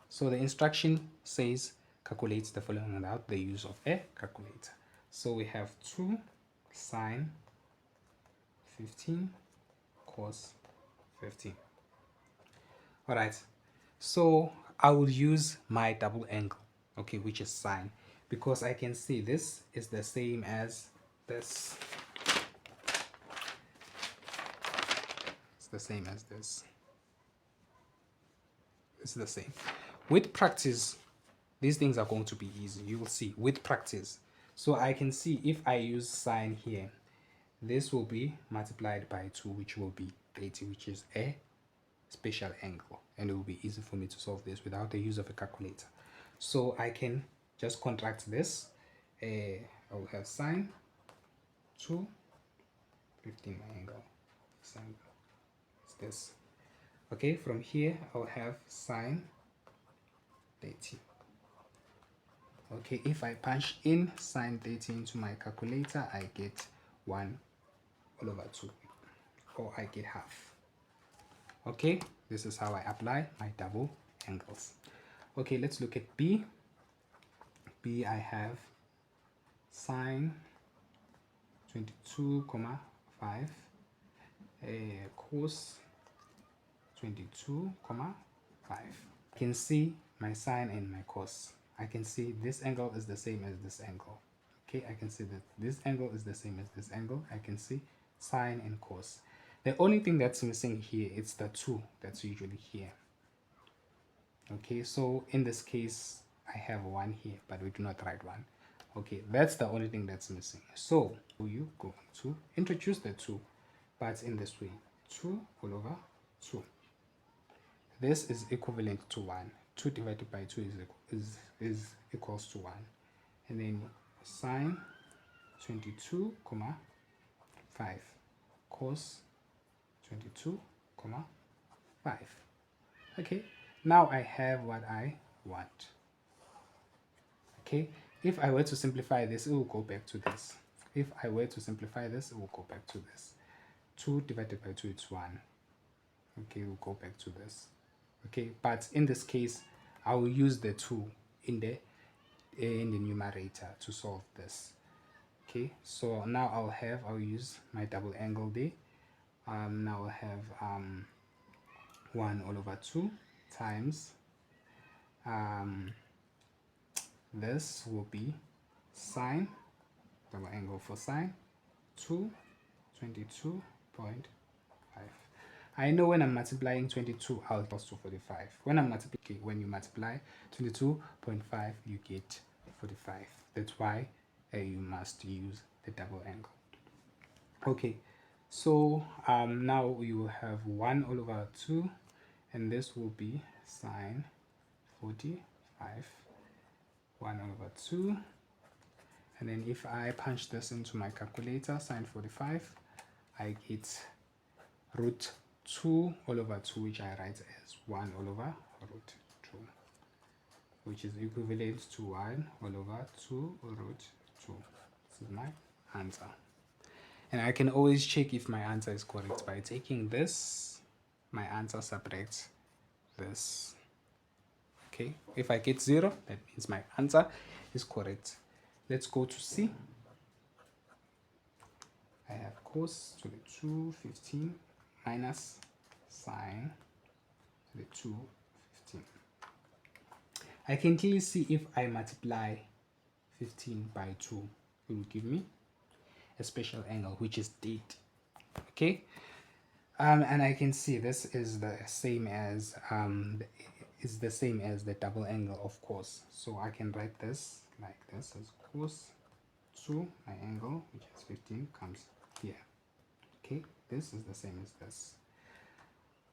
So the instruction says calculate the following without the use of a calculator. So we have 2 sine 15 cos 15. All right, so I will use my double angle, okay, which is sine, because I can see this is the same as this. It's the same as this. It's the same. With practice, these things are going to be easy. You will see with practice. So I can see if I use sine here, this will be multiplied by 2, which will be 80, which is a special angle, and it will be easy for me to solve this without the use of a calculator. So I can just contract this. I will have sine 2 15 angle this angle is this. Okay, from here I'll have sine 30. Okay, if I punch in sine 30 into my calculator, I get 1 all over 2, or I get half. Okay, this is how I apply my double angles. Okay, let's look at B. B, I have sine 22,5, cos 22,5. I can see my sine and my cos. I can see this angle is the same as this angle. Okay, I can see that this angle is the same as this angle. I can see sine and cos. The only thing that's missing here is the 2 that's usually here. Okay, so in this case I have 1 here, but we do not write 1. Okay, that's the only thing that's missing. So you go to introduce the 2, but in this way, 2 all over 2. This is equivalent to 1. 2 divided by 2 is equals to 1. And then sine 22,5 cos 22,5. Okay, now I have what I want. Okay, if I were to simplify this, it will go back to this. If I were to simplify this, it will go back to this. 2 divided by 2 is 1. Okay, we'll go back to this. Okay, but in this case I will use the 2 in the numerator to solve this. Okay, so now I'll use my double angle there. Now I'll have 1 all over 2 times this will be sine, double angle for sine, 22.5. I know when I'm multiplying 22, I'll close to 45. When you multiply 22.5, you get 45. That's why you must use the double angle. Okay, so now we will have 1 all over 2, and this will be sine 45, 1 over 2. And then if I punch this into my calculator, sine 45, I get root 2 all over 2, which I write as 1 all over root 2, which is equivalent to 1 all over 2 root 2. This is my answer. And I can always check if my answer is correct by taking this, my answer subtracts this. Okay, if I get 0, that means my answer is correct. Let's go to C. I have cos to the 2 15 minus sine to the 2 15. I can clearly see if I multiply 15 by 2, it will give me a special angle, which is 30. Okay, and I can see this is the same as the double angle, of course. So I can write this like this as cos 2, my angle, which is 15, comes here. Okay, this is the same as this.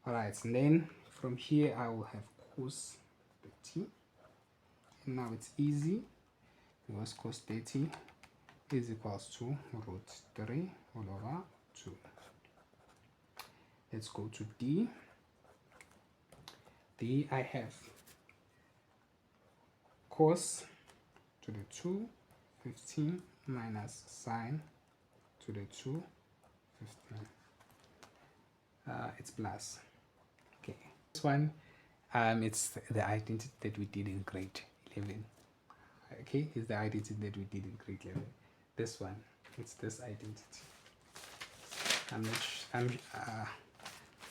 Alright, and then from here I will have cos 30. And now it's easy because cos 30 is equals to root 3 all over 2. Let's go to D. D, I have cos to the 2 15 minus sine to the 2 15. It's plus. Okay, this one it's the identity that we did in grade 11. Okay, it's the identity that we did in grade 11. This one, it's this identity.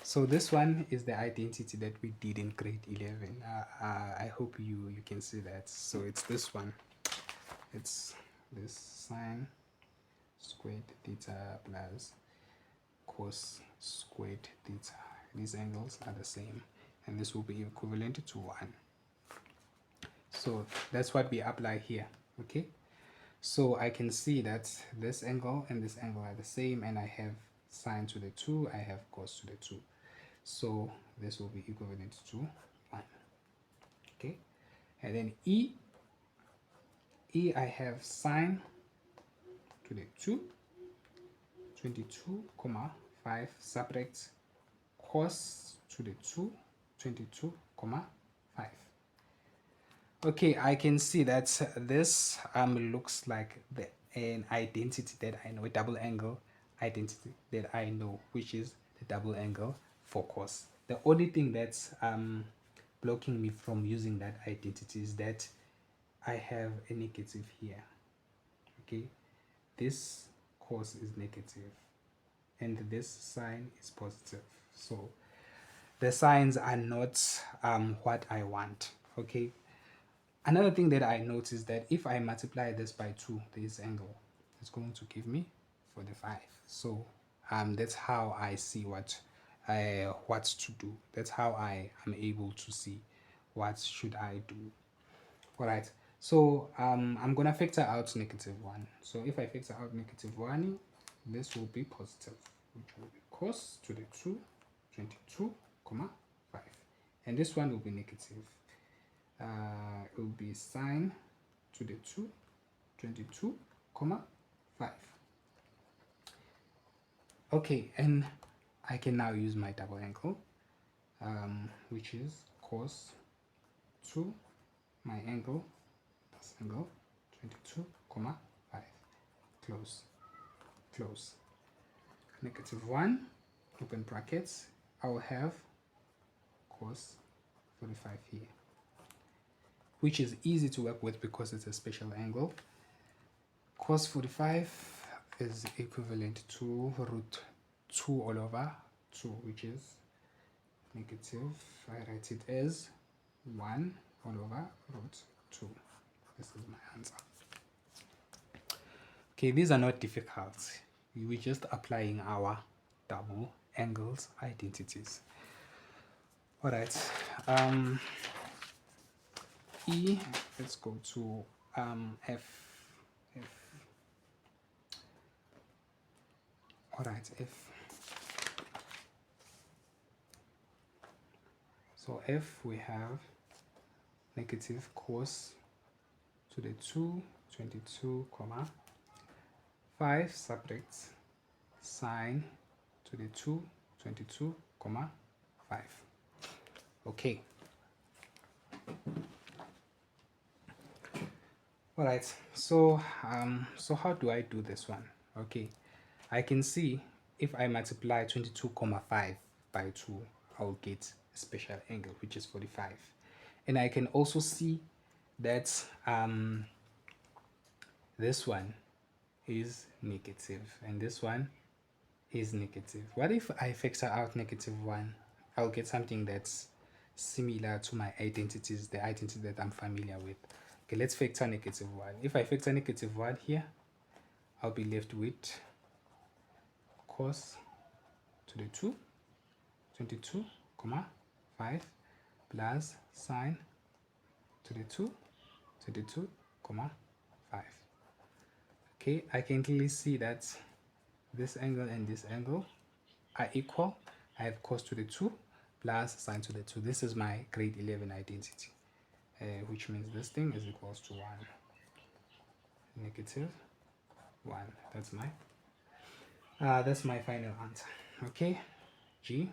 So this one is the identity that we did in grade 11. I hope you can see that. So it's this one. It's this sine squared theta plus cos squared theta. These angles are the same, and this will be equivalent to 1. So that's what we apply here. Okay, so I can see that this angle and this angle are the same, and I have sine to the 2, I have cos to the 2. So this will be equivalent to 1. Okay, and then E, I have sine to the 2, 22,5 5 subtract cos to the 2, 22 comma 5. Okay, I can see that this looks like an identity that I know, a double angle identity that I know, which is the double angle for cos. The only thing that's blocking me from using that identity is that I have a negative here. Okay, this cos is negative and this sign is positive, so the signs are not what I want. Okay, another thing that I noticed that if I multiply this by 2, this angle is going to give me 45. So that's how I see what to do. That's how I am able to see what should I do. All right, so I'm gonna factor out -1. So if I factor out -1, this will be positive, which will be cos to the 2, 22 comma 5, and this one will be negative. It will be sine to the 2, 22 comma 5. Okay, and I can now use my double angle, which is cos 2 my angle plus angle 22 comma 5, close, close, -1 open brackets. I will have cos 45 here, which is easy to work with because it's a special angle. Cos 45 is equivalent to root 2 all over 2, which is negative. I write it as 1 all over root 2. This is my answer. Okay, these are not difficult. We're just applying our double angles identities. All right. E, let's go to F. All right, F. So F, we have negative cos to the 2, 22 comma 5 subtract sine to the 2, 22 comma 5. Okay. All right, so how do I do this one? Okay, I can see if I multiply 22 comma 5 by 2, I'll get a special angle, which is 45. And I can also see that this one is negative and this one is negative. What if I factor out -1? I'll get something that's similar to my identities, the identity that I'm familiar with. Okay, let's factor -1. If I factor -1 here, I'll be left with cos to the 2, 22 comma 5 plus sine to the 2, 22 comma 5. Okay, I can clearly see that this angle and this angle are equal. I have cos to the 2 plus sine to the 2. This is my grade 11 identity, which means this thing is equals to 1, -1. That's my final answer. Okay, G.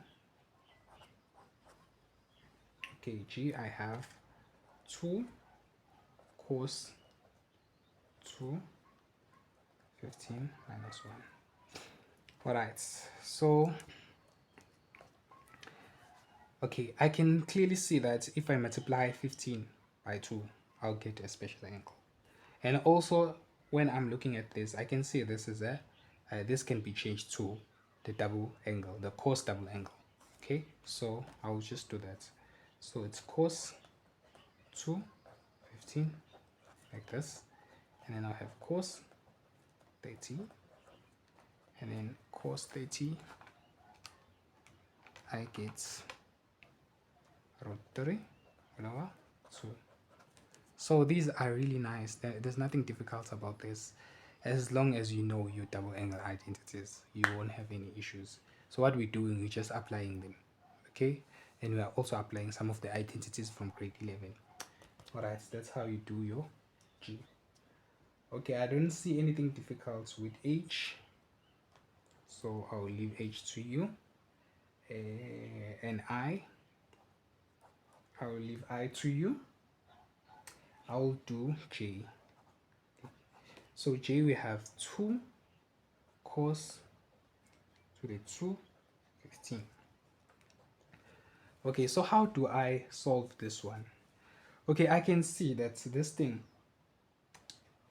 Okay, G, I have 2 cos 2, 15 minus 1. All right, so okay, I can clearly see that if I multiply 15 by 2, I'll get a special angle. And also, when I'm looking at this, I can see this is this can be changed to the double angle, the cos double angle. Okay, so I'll just do that. So it's cos 2, 15, like this, and then I'll have cos 30, and then cos 30, I get root 3 over 2. So these are really nice. There's nothing difficult about this. As long as you know your double angle identities, you won't have any issues. So what we're doing, we're just applying them, okay? And we are also applying some of the identities from grade 11. All right, that's how you do your G. Okay, I don't see anything difficult with H. so I'll leave H to you, and I'll leave I to you. I'll do J. So J, we have 2 cos to the 2, 15. Okay, so how do I solve this one? Okay, I can see that this thing,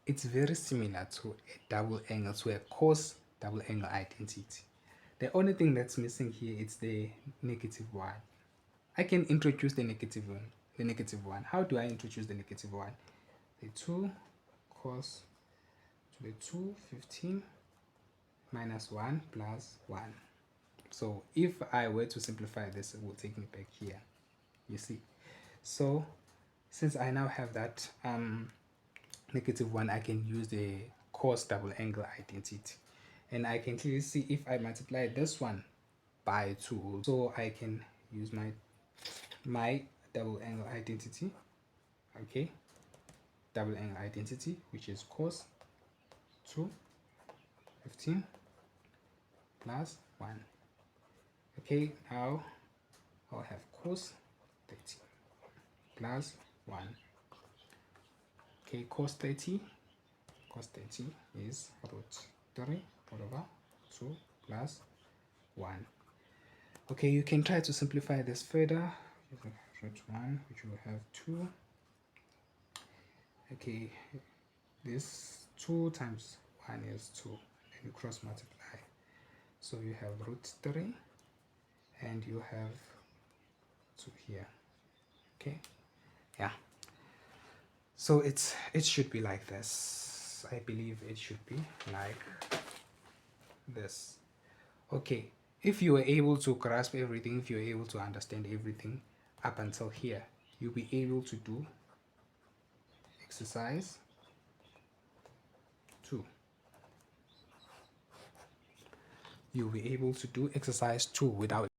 it's very similar to a double angle, to a cos double angle identity. The only thing that's missing here is the -1. I can introduce the negative one. How do I introduce the -1? The 2 cos to the 2, 15 minus 1 plus 1. So if I were to simplify this, it will take me back here, you see. So since I now have that -1, I can use the cos double angle identity, and I can clearly see if I multiply this one by 2, so I can use my double angle identity. Okay, double angle identity, which is cos 2, 15 plus 1. Okay, now I'll have cos 30 plus 1. Okay, cos 30 is root 3 over 2 plus 1. Okay, you can try to simplify this further. Root 1, which will have 2. Okay, this 2 times 1 is 2, and you cross multiply. So you have root 3, and you have 2 here. Okay, yeah. So it should be like this. I believe it should be like this. Okay, if you were able to grasp everything, if you're able to understand everything up until here, you'll be able to do exercise 2. You'll be able to do exercise 2 without